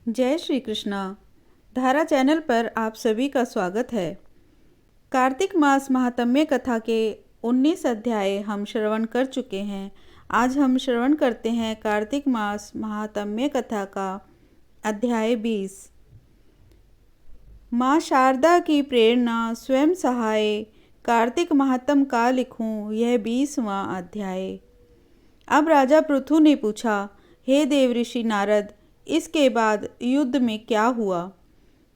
जय श्री कृष्णा। धारा चैनल पर आप सभी का स्वागत है। कार्तिक मास महात्म्य कथा के 19 अध्याय हम श्रवण कर चुके हैं। आज हम श्रवण करते हैं कार्तिक मास महात्म्य कथा का अध्याय 20। माँ शारदा की प्रेरणा स्वयं सहाय, कार्तिक महात्म का लिखूं यह 20वां अध्याय। अब राजा पृथु ने पूछा, हे देव ऋषि नारद, इसके बाद युद्ध में क्या हुआ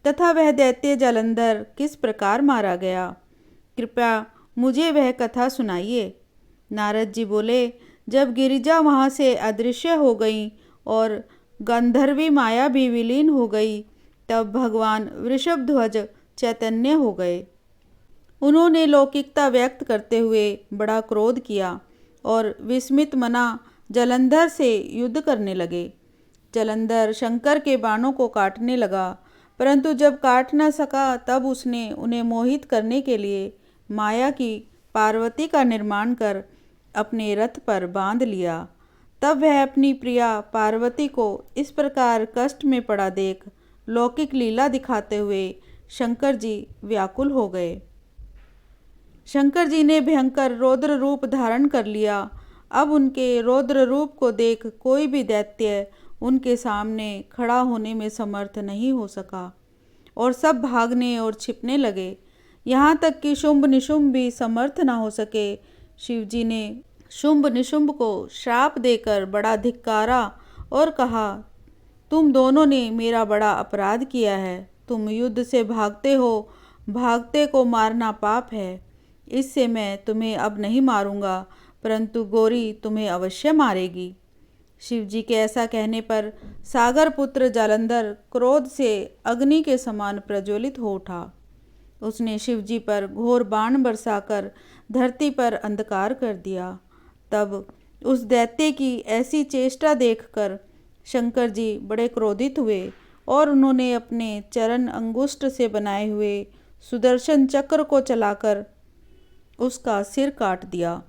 तथा वह दैत्य जालंधर किस प्रकार मारा गया? कृपया मुझे वह कथा सुनाइए। नारद जी बोले, जब गिरिजा वहाँ से अदृश्य हो गई और गंधर्वी माया भी विलीन हो गई, तब भगवान वृषभध्वज चैतन्य हो गए। उन्होंने लौकिकता व्यक्त करते हुए बड़ा क्रोध किया और विस्मित मना जालंधर से युद्ध करने लगे। जालंधर शंकर के बाणों को काटने लगा, परंतु जब काट न सका तब उसने उन्हें मोहित करने के लिए माया की पार्वती का निर्माण कर अपने रथ पर बांध लिया। तब वह अपनी प्रिया पार्वती को इस प्रकार कष्ट में पड़ा देख लौकिक लीला दिखाते हुए शंकर जी व्याकुल हो गए। शंकर जी ने भयंकर रौद्र रूप धारण कर लिया। अब उनके रौद्र रूप को देख कोई भी दैत्य उनके सामने खड़ा होने में समर्थ नहीं हो सका और सब भागने और छिपने लगे। यहाँ तक कि शुंभ निशुंभ भी समर्थ न हो सके। शिवजी ने शुंभ निशुंभ को श्राप देकर बड़ा धिक्कारा और कहा, तुम दोनों ने मेरा बड़ा अपराध किया है। तुम युद्ध से भागते हो, भागते को मारना पाप है। इससे मैं तुम्हें अब नहीं मारूंगा, परंतु गौरी तुम्हें अवश्य मारेगी। शिवजी के ऐसा कहने पर सागर पुत्र जालंधर क्रोध से अग्नि के समान प्रज्वलित हो उठा। उसने शिवजी पर घोर बाण बरसाकर धरती पर अंधकार कर दिया। तब उस दैत्य की ऐसी चेष्टा देखकर शंकर जी बड़े क्रोधित हुए और उन्होंने अपने चरण अंगुष्ठ से बनाए हुए सुदर्शन चक्र को चलाकर उसका सिर काट दिया।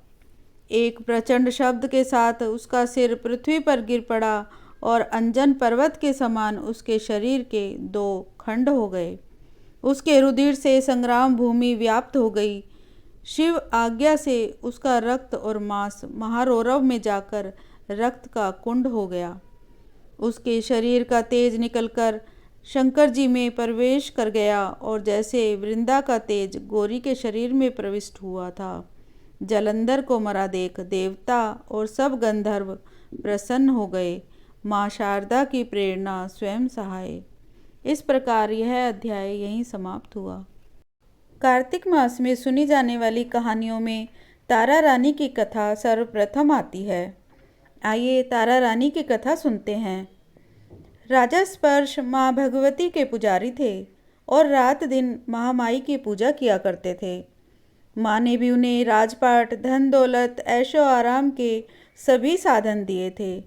एक प्रचंड शब्द के साथ उसका सिर पृथ्वी पर गिर पड़ा और अंजन पर्वत के समान उसके शरीर के 2 खंड हो गए। उसके रुधिर से संग्राम भूमि व्याप्त हो गई। शिव आज्ञा से उसका रक्त और मांस महारौरव में जाकर रक्त का कुंड हो गया। उसके शरीर का तेज निकलकर शंकर जी में प्रवेश कर गया और जैसे वृंदा का तेज गौरी के शरीर में प्रविष्ट हुआ था। जालंधर को मरा देख देवता और सब गंधर्व प्रसन्न हो गए। माँ शारदा की प्रेरणा स्वयं सहाय। इस प्रकार यह अध्याय यहीं समाप्त हुआ। कार्तिक मास में सुनी जाने वाली कहानियों में तारा रानी की कथा सर्वप्रथम आती है। आइए तारा रानी की कथा सुनते हैं। राजा स्पर्श माँ भगवती के पुजारी थे और रात दिन महामाई की पूजा किया करते थे। माँ ने भी उन्हें राजपाट, धन दौलत, ऐशो आराम के सभी साधन दिए थे।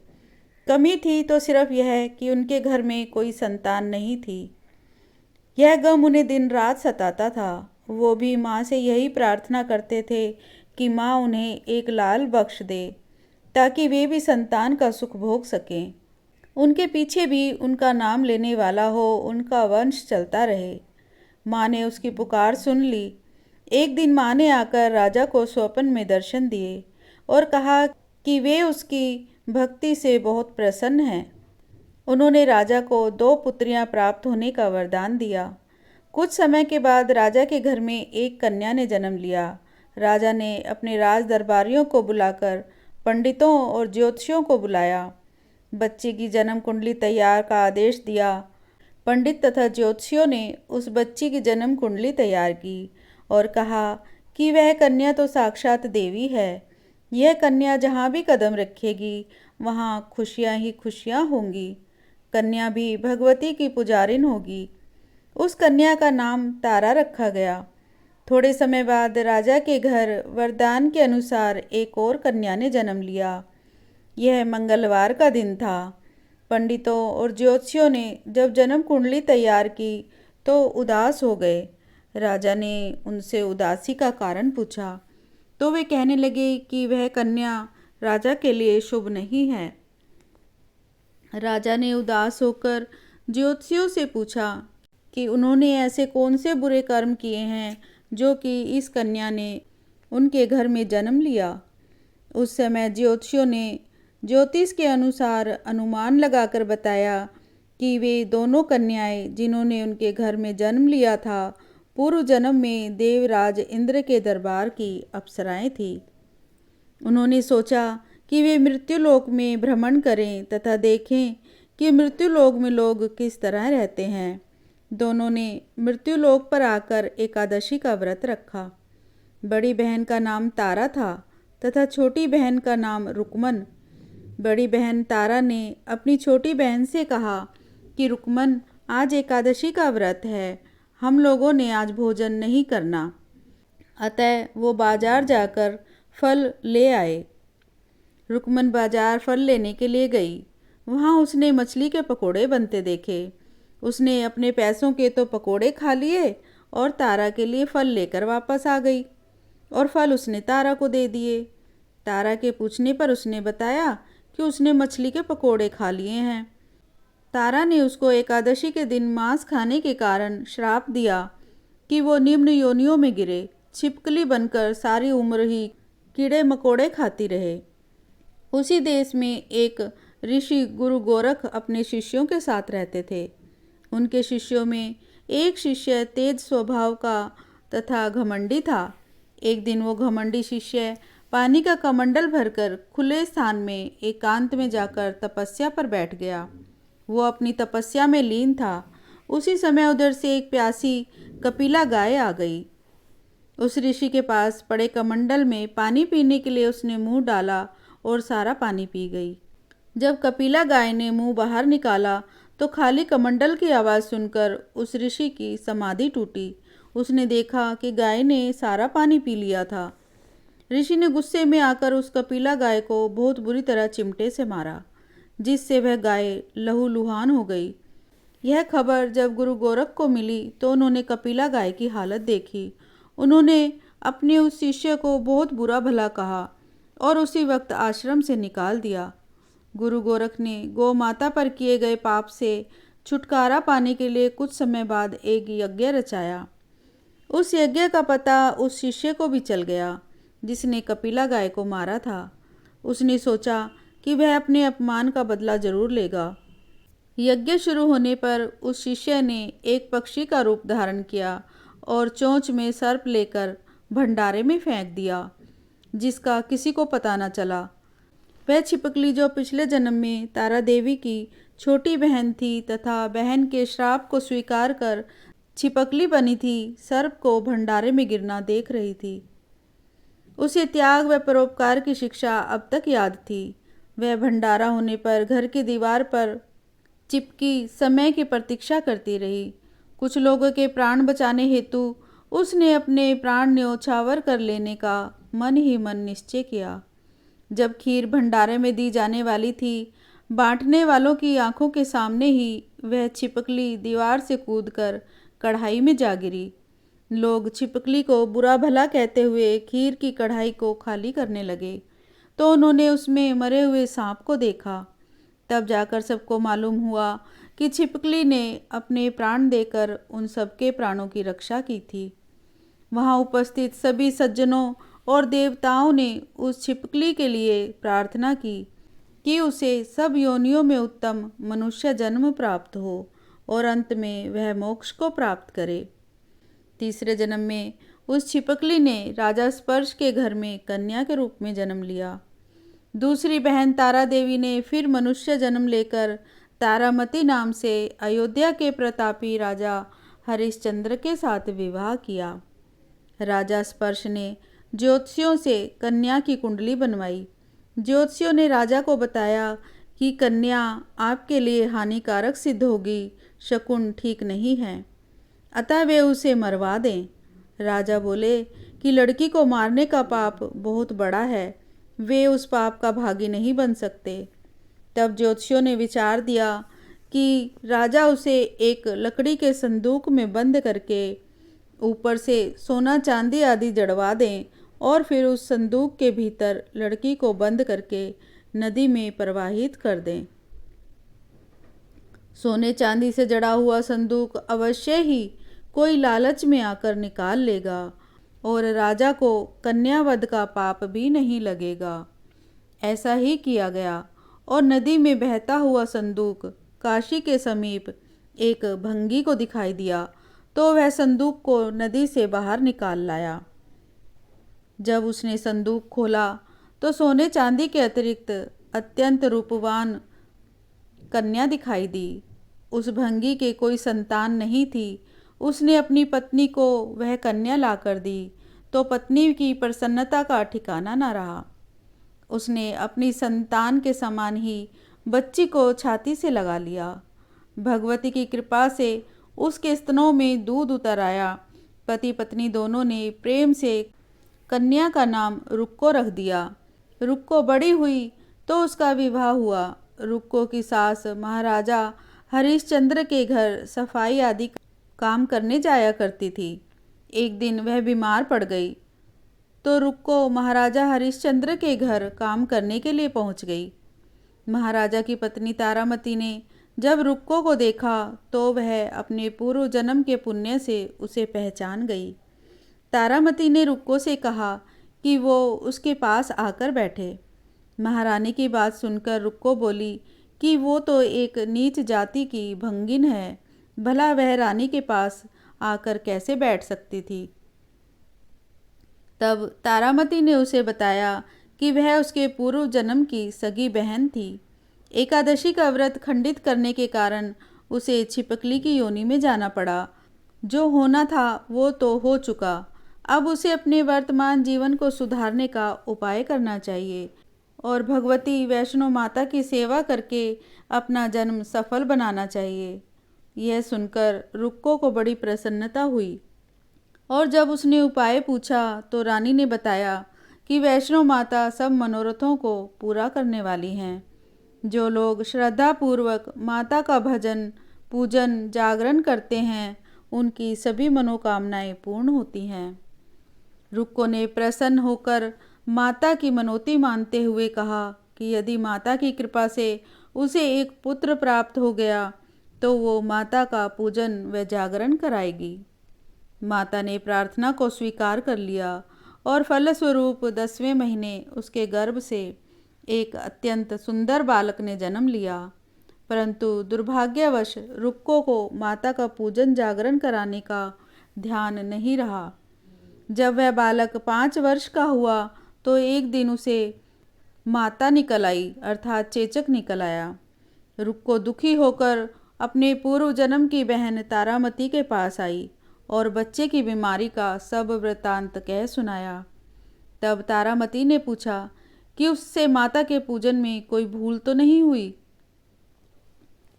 कमी थी तो सिर्फ यह कि उनके घर में कोई संतान नहीं थी। यह गम उन्हें दिन रात सताता था। वो भी माँ से यही प्रार्थना करते थे कि माँ उन्हें एक लाल बख्श दे ताकि वे भी संतान का सुख भोग सकें। उनके पीछे भी उनका नाम लेने वाला हो, उनका वंश चलता रहे। माँ ने उसकी पुकार सुन ली। एक दिन माँ ने आकर राजा को स्वप्न में दर्शन दिए और कहा कि वे उसकी भक्ति से बहुत प्रसन्न हैं। उन्होंने राजा को 2 पुत्रियां प्राप्त होने का वरदान दिया। कुछ समय के बाद राजा के घर में एक कन्या ने जन्म लिया। राजा ने अपने राज दरबारियों को बुलाकर पंडितों और ज्योतिषियों को बुलाया। बच्चे की जन्म कुंडली तैयार का आदेश दिया। पंडित तथा ज्योतिषियों ने उस बच्ची की जन्म कुंडली तैयार की और कहा कि वह कन्या तो साक्षात देवी है। यह कन्या जहाँ भी कदम रखेगी वहाँ खुशियाँ ही खुशियाँ होंगी। कन्या भी भगवती की पुजारिन होगी। उस कन्या का नाम तारा रखा गया। थोड़े समय बाद राजा के घर वरदान के अनुसार एक और कन्या ने जन्म लिया। यह मंगलवार का दिन था। पंडितों और ज्योतिषियों ने जब जन्म कुंडली तैयार की तो उदास हो गए। राजा ने उनसे उदासी का कारण पूछा तो वे कहने लगे कि वह कन्या राजा के लिए शुभ नहीं है। राजा ने उदास होकर ज्योतिषियों से पूछा कि उन्होंने ऐसे कौन से बुरे कर्म किए हैं जो कि इस कन्या ने उनके घर में जन्म लिया। उस समय ज्योतिषियों ने ज्योतिष के अनुसार अनुमान लगाकर बताया कि वे दोनों कन्याएं जिन्होंने उनके घर में जन्म लिया था, पूर्व जन्म में देवराज इंद्र के दरबार की अप्सराएं थीं। उन्होंने सोचा कि वे मृत्युलोक में भ्रमण करें तथा देखें कि मृत्युलोक में लोग किस तरह रहते हैं। दोनों ने मृत्युलोक पर आकर एकादशी का व्रत रखा। बड़ी बहन का नाम तारा था तथा छोटी बहन का नाम रुकमन। बड़ी बहन तारा ने अपनी छोटी बहन से कहा कि रुकमन, आज एकादशी का व्रत है, हम लोगों ने आज भोजन नहीं करना। अतः वो बाजार जाकर फल ले आए। रुकमन बाजार फल लेने के लिए गई। वहाँ उसने मछली के पकोड़े बनते देखे। उसने अपने पैसों के तो पकोड़े खा लिए और तारा के लिए फल लेकर वापस आ गई और फल उसने तारा को दे दिए। तारा के पूछने पर उसने बताया कि उसने मछली के पकोड़े खा लिए हैं। तारा ने उसको एकादशी के दिन मांस खाने के कारण श्राप दिया कि वो निम्न योनियों में गिरे, छिपकली बनकर सारी उम्र ही कीड़े मकोड़े खाती रहे। उसी देश में एक ऋषि गुरु गोरख अपने शिष्यों के साथ रहते थे। उनके शिष्यों में एक शिष्य तेज स्वभाव का तथा घमंडी था। एक दिन वो घमंडी शिष्य पानी का कमंडल भरकर खुले स्थान में एकांत में जाकर तपस्या पर बैठ गया। वो अपनी तपस्या में लीन था। उसी समय उधर से एक प्यासी कपिला गाय आ गई। उस ऋषि के पास पड़े कमंडल में पानी पीने के लिए उसने मुंह डाला और सारा पानी पी गई। जब कपिला गाय ने मुंह बाहर निकाला तो खाली कमंडल की आवाज़ सुनकर उस ऋषि की समाधि टूटी। उसने देखा कि गाय ने सारा पानी पी लिया था। ऋषि ने गुस्से में आकर उस कपिला गाय को बहुत बुरी तरह चिमटे से मारा, जिससे वह गाय लहूलुहान हो गई। यह खबर जब गुरु गोरख को मिली तो उन्होंने कपिला गाय की हालत देखी। उन्होंने अपने उस शिष्य को बहुत बुरा भला कहा और उसी वक्त आश्रम से निकाल दिया। गुरु गोरख ने गौ माता पर किए गए पाप से छुटकारा पाने के लिए कुछ समय बाद एक यज्ञ रचाया। उस यज्ञ का पता उस शिष्य को भी चल गया जिसने कपिला गाय को मारा था। उसने सोचा कि वह अपने अपमान का बदला जरूर लेगा। यज्ञ शुरू होने पर उस शिष्य ने एक पक्षी का रूप धारण किया और चोंच में सर्प लेकर भंडारे में फेंक दिया, जिसका किसी को पता न चला। वह छिपकली जो पिछले जन्म में तारा देवी की छोटी बहन थी तथा बहन के श्राप को स्वीकार कर छिपकली बनी थी, सर्प को भंडारे में गिरना देख रही थी। उसे त्याग व परोपकार की शिक्षा अब तक याद थी। वह भंडारा होने पर घर की दीवार पर चिपकी समय की प्रतीक्षा करती रही। कुछ लोगों के प्राण बचाने हेतु उसने अपने प्राण न्योछावर कर लेने का मन ही मन निश्चय किया। जब खीर भंडारे में दी जाने वाली थी, बांटने वालों की आंखों के सामने ही वह छिपकली दीवार से कूदकर कढ़ाई में जा गिरी। लोग छिपकली को बुरा भला कहते हुए खीर की कढ़ाई को खाली करने लगे तो उन्होंने उसमें मरे हुए सांप को देखा। तब जाकर सबको मालूम हुआ कि छिपकली ने अपने प्राण देकर उन सबके प्राणों की रक्षा की थी। वहाँ उपस्थित सभी सज्जनों और देवताओं ने उस छिपकली के लिए प्रार्थना की कि उसे सब योनियों में उत्तम मनुष्य जन्म प्राप्त हो और अंत में वह मोक्ष को प्राप्त करे। तीसरे जन्म में उस छिपकली ने राजा स्पर्श के घर में कन्या के रूप में जन्म लिया। दूसरी बहन तारा देवी ने फिर मनुष्य जन्म लेकर तारामती नाम से अयोध्या के प्रतापी राजा हरिश्चंद्र के साथ विवाह किया। राजा स्पर्श ने ज्योतिषियों से कन्या की कुंडली बनवाई। ज्योतिषियों ने राजा को बताया कि कन्या आपके लिए हानिकारक सिद्ध होगी, शकुन ठीक नहीं है, अतः वे उसे मरवा दें। राजा बोले कि लड़की को मारने का पाप बहुत बड़ा है, वे उस पाप का भागी नहीं बन सकते। तब ज्योतिषियों ने विचार दिया कि राजा उसे एक लकड़ी के संदूक में बंद करके ऊपर से सोना चांदी आदि जड़वा दें और फिर उस संदूक के भीतर लड़की को बंद करके नदी में प्रवाहित कर दें। सोने चांदी से जड़ा हुआ संदूक अवश्य ही कोई लालच में आकर निकाल लेगा और राजा को कन्यावध का पाप भी नहीं लगेगा। ऐसा ही किया गया और नदी में बहता हुआ संदूक काशी के समीप एक भंगी को दिखाई दिया तो वह संदूक को नदी से बाहर निकाल लाया। जब उसने संदूक खोला तो सोने चांदी के अतिरिक्त अत्यंत रूपवान कन्या दिखाई दी। उस भंगी के कोई संतान नहीं थी। उसने अपनी पत्नी को वह कन्या लाकर दी तो पत्नी की प्रसन्नता का ठिकाना न रहा। उसने अपनी संतान के समान ही बच्ची को छाती से लगा लिया। भगवती की कृपा से उसके स्तनों में दूध उतर आया। पति पत्नी दोनों ने प्रेम से कन्या का नाम रुक्को रख दिया। रुक्को बड़ी हुई तो उसका विवाह हुआ। रुक्को की सास महाराजा हरिश्चंद्र के घर सफाई आदि काम करने जाया करती थी। एक दिन वह बीमार पड़ गई तो रुक्को महाराजा हरिश्चंद्र के घर काम करने के लिए पहुंच गई। महाराजा की पत्नी तारामती ने जब रुक्को को देखा तो वह अपने पूर्व जन्म के पुण्य से उसे पहचान गई। तारामती ने रुक्को से कहा कि वो उसके पास आकर बैठे। महारानी की बात सुनकर रुक्को बोली कि वो तो एक नीच जाति की भंगिन है, भला वह रानी के पास आकर कैसे बैठ सकती थी। तब तारामती ने उसे बताया कि वह उसके पूर्व जन्म की सगी बहन थी। एकादशी का व्रत खंडित करने के कारण उसे छिपकली की योनि में जाना पड़ा। जो होना था वो तो हो चुका, अब उसे अपने वर्तमान जीवन को सुधारने का उपाय करना चाहिए और भगवती वैष्णो माता की सेवा करके अपना जन्म सफल बनाना चाहिए। यह सुनकर रुक्को को बड़ी प्रसन्नता हुई और जब उसने उपाय पूछा तो रानी ने बताया कि वैष्णो माता सब मनोरथों को पूरा करने वाली हैं। जो लोग श्रद्धापूर्वक माता का भजन पूजन जागरण करते हैं उनकी सभी मनोकामनाएं पूर्ण होती हैं। रुक्को ने प्रसन्न होकर माता की मनोती मानते हुए कहा कि यदि माता की कृपा से उसे एक पुत्र प्राप्त हो गया तो वो माता का पूजन व जागरण कराएगी। माता ने प्रार्थना को स्वीकार कर लिया और फलस्वरूप 10वें महीने उसके गर्भ से एक अत्यंत सुंदर बालक ने जन्म लिया। परंतु दुर्भाग्यवश रुक्को को माता का पूजन जागरण कराने का ध्यान नहीं रहा। जब वह बालक 5 वर्ष का हुआ तो एक दिन उसे माता निकल आई अर्थात चेचक निकल आया। रुक्को दुखी होकर अपने पूर्व जन्म की बहन तारामती के पास आई और बच्चे की बीमारी का सब वृतांत कह सुनाया। तब तारामती ने पूछा कि उससे माता के पूजन में कोई भूल तो नहीं हुई।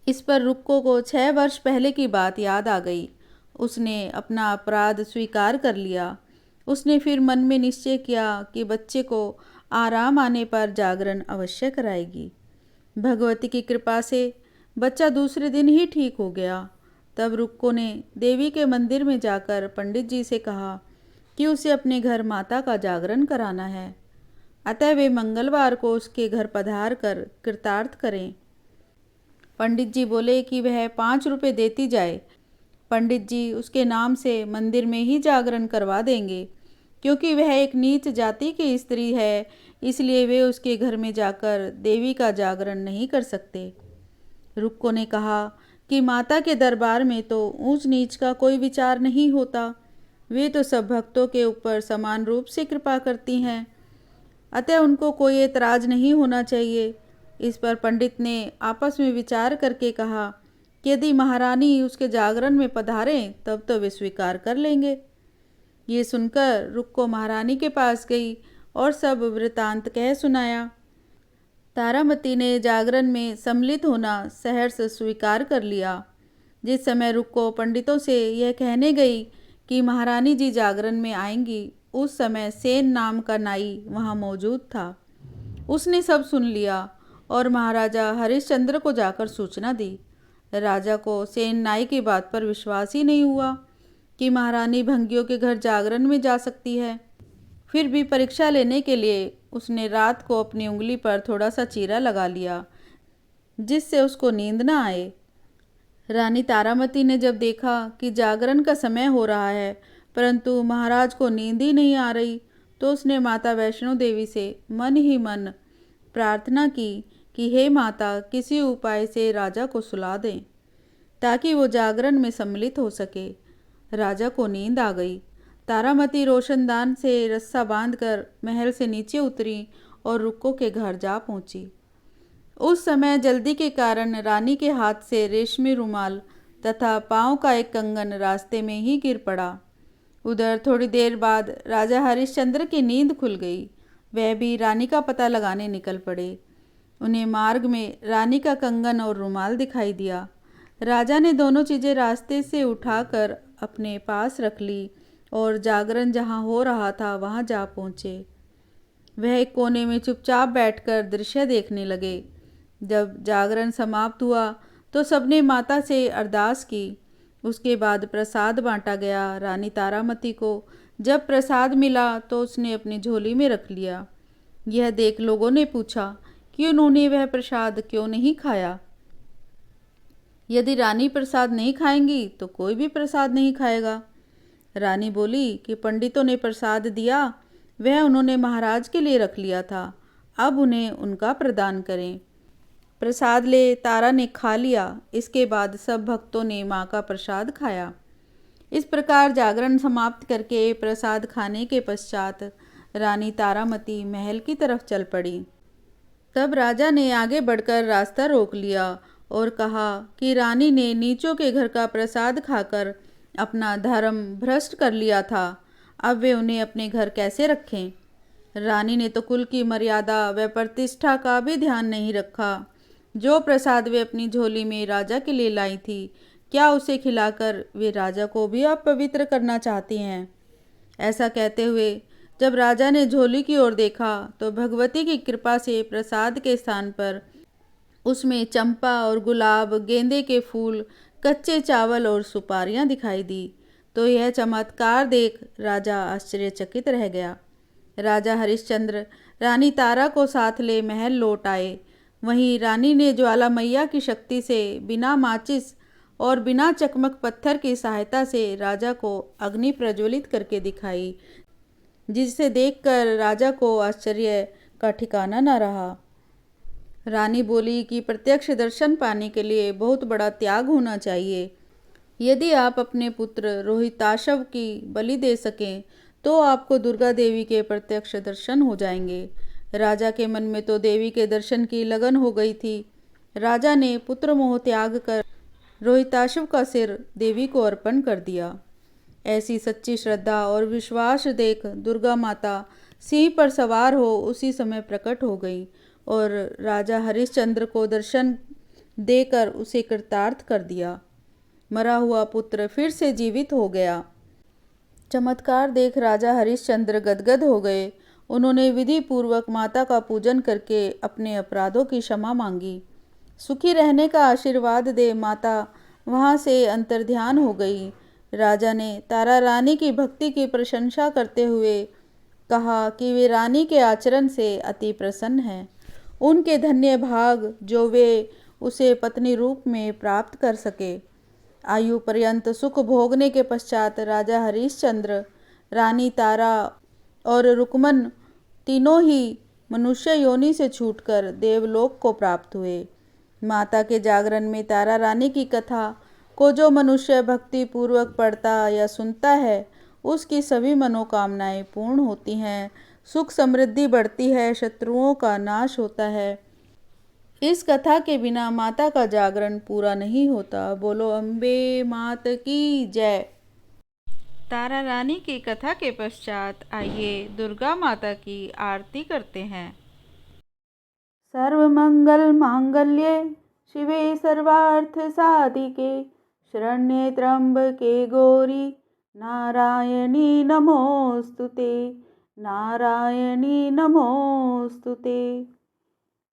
इस पर रुक्को को 6 वर्ष पहले की बात याद आ गई। उसने अपना अपराध स्वीकार कर लिया। उसने फिर मन में निश्चय किया कि बच्चे को आराम आने पर जागरण अवश्य कराएगी। भगवती की कृपा से बच्चा दूसरे दिन ही ठीक हो गया। तब रुक्को ने देवी के मंदिर में जाकर पंडित जी से कहा कि उसे अपने घर माता का जागरण कराना है, अतः वे मंगलवार को उसके घर पधार कर कृतार्थ करें। पंडित जी बोले कि वह 5 रुपये देती जाए। पंडित जी उसके नाम से मंदिर में ही जागरण करवा देंगे। क्योंकि वह एक नीच जाति की स्त्री है, इसलिए वे उसके घर में जाकर देवी का जागरण नहीं कर सकते। रुक्को ने कहा कि माता के दरबार में तो ऊंच नीच का कोई विचार नहीं होता, वे तो सब भक्तों के ऊपर समान रूप से कृपा करती हैं, अतः उनको कोई एतराज नहीं होना चाहिए। इस पर पंडित ने आपस में विचार करके कहा कि यदि महारानी उसके जागरण में पधारें तब तो वे स्वीकार कर लेंगे। ये सुनकर रुक्को महारानी के पास गई और सब वृतांत कह सुनाया। तारामती ने जागरण में सम्मिलित होना सहर्ष स्वीकार कर लिया। जिस समय रुक्को पंडितों से यह कहने गई कि महारानी जी जागरण में आएंगी, उस समय सेन नाम का नाई वहाँ मौजूद था। उसने सब सुन लिया और महाराजा हरिश्चंद्र को जाकर सूचना दी। राजा को सेन नाई की बात पर विश्वास ही नहीं हुआ कि महारानी भंगियों के घर जागरण में जा सकती है। फिर भी परीक्षा लेने के लिए उसने रात को अपनी उंगली पर थोड़ा सा चीरा लगा लिया, जिससे उसको नींद न आए। रानी तारामती ने जब देखा कि जागरण का समय हो रहा है परंतु महाराज को नींद ही नहीं आ रही, तो उसने माता वैष्णो देवी से मन ही मन प्रार्थना की कि हे माता, किसी उपाय से राजा को सुला दें ताकि वो जागरण में सम्मिलित हो सके। राजा को नींद आ गई। तारामती रोशनदान से रस्सा बांधकर महल से नीचे उतरी और रुक्को के घर जा पहुंची। उस समय जल्दी के कारण रानी के हाथ से रेशमी रुमाल तथा पांव का एक कंगन रास्ते में ही गिर पड़ा। उधर थोड़ी देर बाद राजा हरिश्चंद्र की नींद खुल गई। वह भी रानी का पता लगाने निकल पड़े। उन्हें मार्ग में रानी का कंगन और रुमाल दिखाई दिया। राजा ने दोनों चीज़ें रास्ते से उठाकर अपने पास रख ली और जागरण जहाँ हो रहा था वहाँ जा पहुँचे। वह एक कोने में चुपचाप बैठकर दृश्य देखने लगे। जब जागरण समाप्त हुआ तो सबने माता से अरदास की। उसके बाद प्रसाद बांटा गया। रानी तारामती को जब प्रसाद मिला तो उसने अपनी झोली में रख लिया। यह देख लोगों ने पूछा कि उन्होंने वह प्रसाद क्यों नहीं खाया। यदि रानी प्रसाद नहीं खाएंगी तो कोई भी प्रसाद नहीं खाएगा। रानी बोली कि पंडितों ने प्रसाद दिया, वह उन्होंने महाराज के लिए रख लिया था, अब उन्हें उनका प्रदान करें। प्रसाद ले तारा ने खा लिया। इसके बाद सब भक्तों ने माँ का प्रसाद खाया। इस प्रकार जागरण समाप्त करके प्रसाद खाने के पश्चात रानी तारामती महल की तरफ चल पड़ी। तब राजा ने आगे बढ़कर रास्ता रोक लिया और कहा कि रानी ने नीचों के घर का प्रसाद खाकर अपना धर्म भ्रष्ट कर लिया था, अब वे उन्हें अपने घर कैसे रखें। रानी ने तो कुल की मर्यादा व प्रतिष्ठा का भी ध्यान नहीं रखा। जो प्रसाद वे अपनी झोली में राजा के लिए लाई थी, क्या उसे खिलाकर वे राजा को भी अपवित्र करना चाहती हैं। ऐसा कहते हुए जब राजा ने झोली की ओर देखा तो भगवती की कृपा से प्रसाद के स्थान पर उसमें चंपा और गुलाब, गेंदे के फूल, कच्चे चावल और सुपारियां दिखाई दी। तो यह चमत्कार देख राजा आश्चर्यचकित रह गया। राजा हरिश्चंद्र रानी तारा को साथ ले महल लौट आए। वहीं रानी ने ज्वाला मैया की शक्ति से बिना माचिस और बिना चकमक पत्थर की सहायता से राजा को अग्नि प्रज्वलित करके दिखाई, जिसे देखकर राजा को आश्चर्य का ठिकाना न रहा। रानी बोली कि प्रत्यक्ष दर्शन पाने के लिए बहुत बड़ा त्याग होना चाहिए। यदि आप अपने पुत्र रोहिताशव की बलि दे सकें तो आपको दुर्गा देवी के प्रत्यक्ष दर्शन हो जाएंगे। राजा के मन में तो देवी के दर्शन की लगन हो गई थी। राजा ने पुत्र मोह त्याग कर रोहिताशव का सिर देवी को अर्पण कर दिया। ऐसी सच्ची श्रद्धा और विश्वास देख दुर्गा माता सिंह पर सवार हो उसी समय प्रकट हो गई और राजा हरिश्चंद्र को दर्शन देकर उसे कृतार्थ कर दिया। मरा हुआ पुत्र फिर से जीवित हो गया। चमत्कार देख राजा हरिश्चंद्र गदगद हो गए। उन्होंने विधि पूर्वक माता का पूजन करके अपने अपराधों की क्षमा मांगी। सुखी रहने का आशीर्वाद दे माता वहाँ से अंतर्ध्यान हो गई। राजा ने तारा रानी की भक्ति की प्रशंसा करते हुए कहा कि वे रानी के आचरण से अति प्रसन्न हैं। उनके धन्य भाग जो वे उसे पत्नी रूप में प्राप्त कर सके। आयु पर्यंत सुख भोगने के पश्चात राजा हरिश्चंद्र, रानी तारा और रुक्मन तीनों ही मनुष्य योनि से छूटकर देवलोक को प्राप्त हुए। माता के जागरण में तारा रानी की कथा को जो मनुष्य भक्ति पूर्वक पढ़ता या सुनता है उसकी सभी मनोकामनाएं पूर्ण होती हैं, सुख समृद्धि बढ़ती है, शत्रुओं का नाश होता है। इस कथा के बिना माता का जागरण पूरा नहीं होता। बोलो अम्बे मात की जय। तारा रानी की कथा के पश्चात आइए दुर्गा माता की आरती करते हैं। सर्वमंगल मांगल्ये शिवे सर्वार्थ साधिके शरण्ये त्र्यंबके गौरी नारायणी नमोस्तुते, नारायणी नमोस्तुते।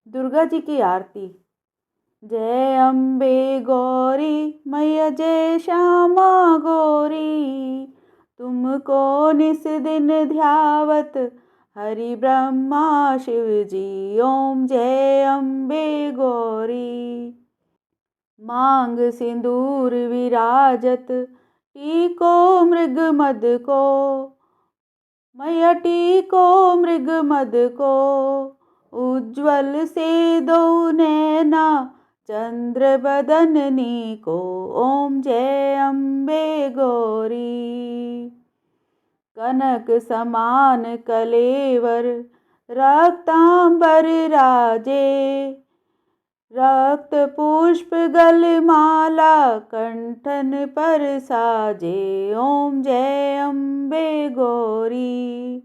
दुर्गा जी की आरती। जय अम्बे गौरी मैया जय श्यामा गौरी, तुमको निस दिन ध्यावत हरि ब्रह्मा शिव जी। ओम जय अम्बे गौरी। मांग सिंदूर विराजत, टीको मृग मद को। मैया टीको मृग मद को, उज्ज्वल से दो नैना, चंद्र बदननी को। ओम जय अम्बे गौरी। कनक समान कलेवर, रक्तांबर राजे। रक्त पुष्प गलमाला, कंठन पर साजे। ओम जय अम्बे गौरी।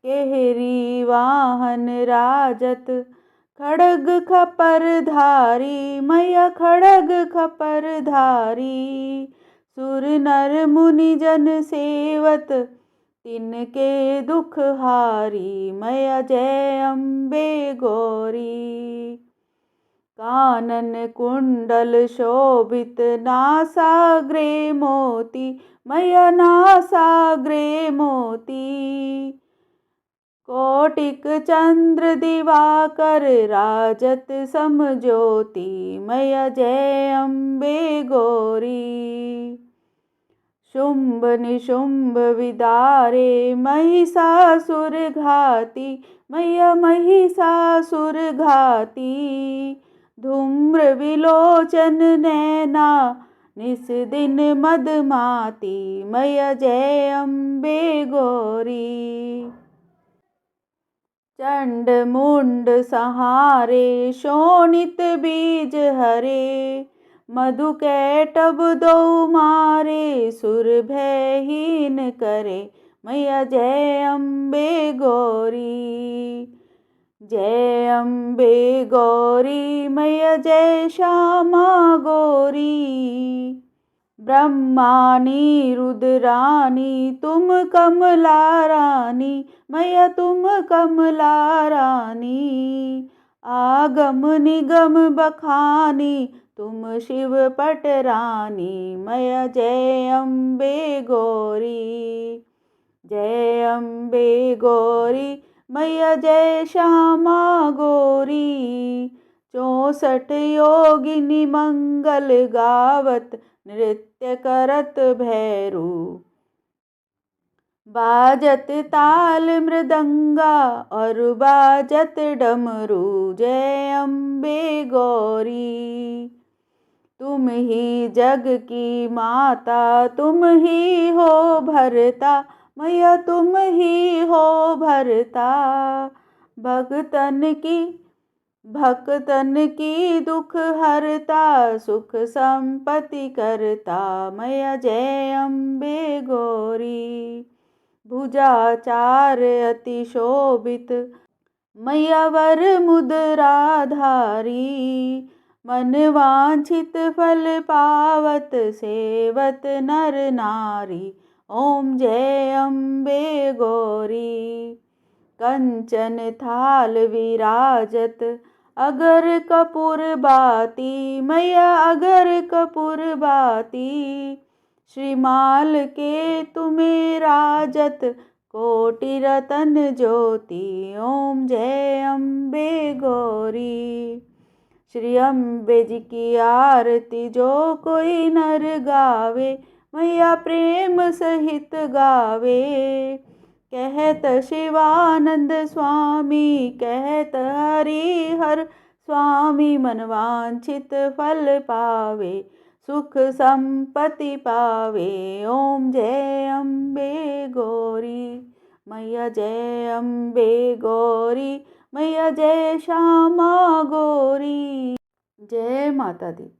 केहरी वाहन राजत, खड़ग खपर धारी। मैया खड़ग खपर धारी, सुर नर मुनि जन सेवत, तिनके दुख हारी। मैया जय अम्बे गौरी। कानन कुंडल शोभित, नासाग्रे मोती। मैया नासाग्रे मोती। कोटिक चंद्र दिवाकर, राजत समज्योति। मैया जय अम्बे गौरी। शुंभ निशुंभ विदारे, महिषासुर घाती। मैया महिषासुर घाती। धूम्र विलोचन नैना, निस दिन मदमाती। मैया जय अम्बे गौरी। चंड मुंड संहारे, शोणित बीज हरे। मधु कैटभ दो मारे, सुर भयहीन करे। मैया जय अम्बे गौरी। जय अम्बे गौरी, मैया जय श्यामा गौरी। ब्रह्मानी रुद्रानी, तुम कमला रानी। मैया तुम कमला रानी। आगम निगम बखानी, तुम शिव पटरानी। मैया जय अम्बे गौरी। जय अम्बे गौरी, मैया जय श्यामा गौरी। 64 योगिनी मंगल गावत, नृत्य करत भैरू। बाजत ताल मृदंगा, और बाजत डमरू। जय अम्बे गौरी। तुम ही जग की माता, तुम ही हो भरता। मैया तुम ही हो भरता। भक्तन की दुख हरता, सुख संपत्ति करता। मैया जय अम्बे गौरी। भुजाचार अति शोभित, मैया वर मुद्राधारी। मन वांछित फल पावत, सेवत नर नारी। ओम जय अम्बे गौरी। कंचन थाल विराजत, अगर कपूर बाती। मैया अगर कपूर बाती। श्रीमाल के तुम्हें राजत, कोटि रतन ज्योति। ओम जय अम्बे गौरी। श्री अम्बे जी की आरती जो कोई नर गावे। मैया प्रेम सहित गावे। कहत शिवानंद स्वामी, कहत हरि हर स्वामी। मनवांछित फल पावे, सुख संपत्ति पावे। ओम जय अम्बे गौरी। मैया जय अम्बे गौरी। मैया जय श्यामा गौरी। जय माता दी।